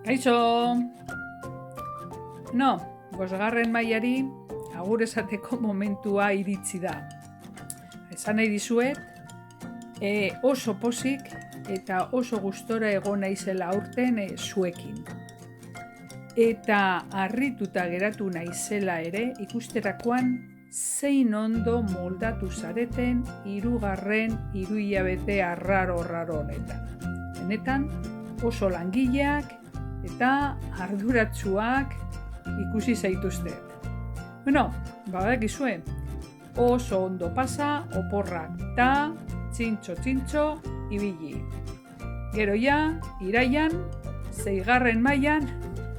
Kaixo! Bosgarren mailari agur esateko momentua iritsi da. Esan nahi dizuet, oso pozik eta oso gustora egon naizela aurten zuekin. Eta harrituta geratu naizela ere ikusterakoan zein ondo moldatu zareten 3. hilabete arraro honetan. Benetan oso langileak eta arduratsuak ikusi zaituzte. Badakizue, oso ondo pasa oporrak ta txintxo ibili. Gero ja, iraian, 6. mailan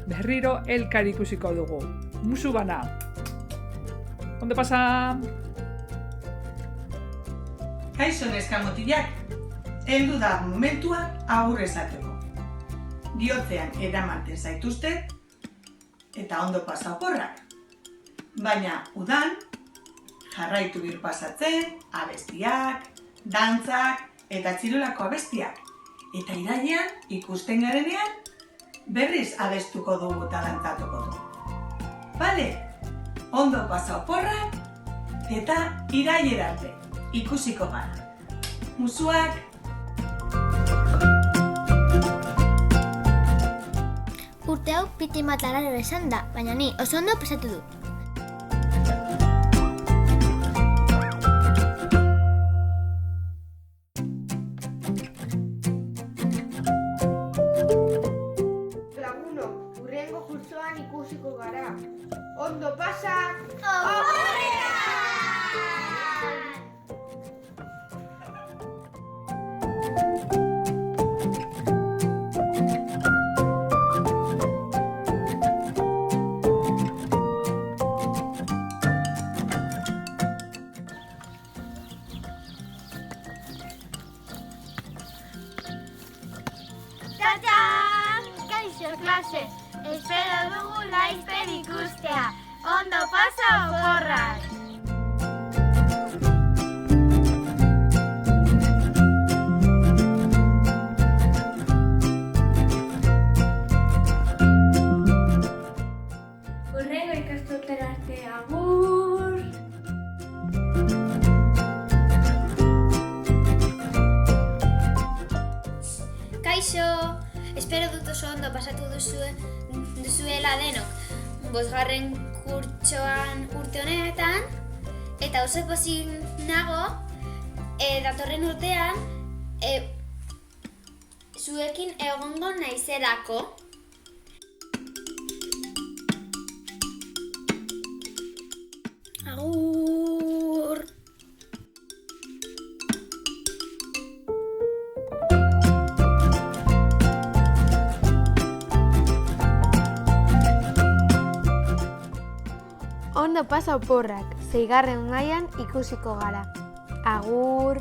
berriro elkar ikusiko dugu. Musu bana! Ondo pasa! Kaixo neskamutilak, heldu da momentua agur esateko. Bihotzean eramaten zaituztet eta ondo pasa oporrak. Baina udan jarraitu birpasatzen abestiak, dantzak eta txirolako abestiak. Eta irailean ikusten garenean berriz abestuko dugu eta dantzatuko dugu. Bale, ondo pasa oporrak eta irailera arte ikusiko gara. Musuak! Urte hau piti matararo esan da, baina ni oso ondo pasatu dut. Lagunok, hurrengo kurtsoan ikusiko gara. Ondo pasa! Txatxan! Kaixo, klase! Espero dugu laizpen ikustea. Ondo pasa oporrak! Hurrengo ikasturtera arte agur! Kaixo! Espero dut oso ondo pasatu duzuela denok 5. kurtsoan urte honetan, eta oso pozik nago datorren urtean zuekin egongo naizelako. Agur! Ondo pasa oporrak, 6. mailan ikusiko gara. Agur!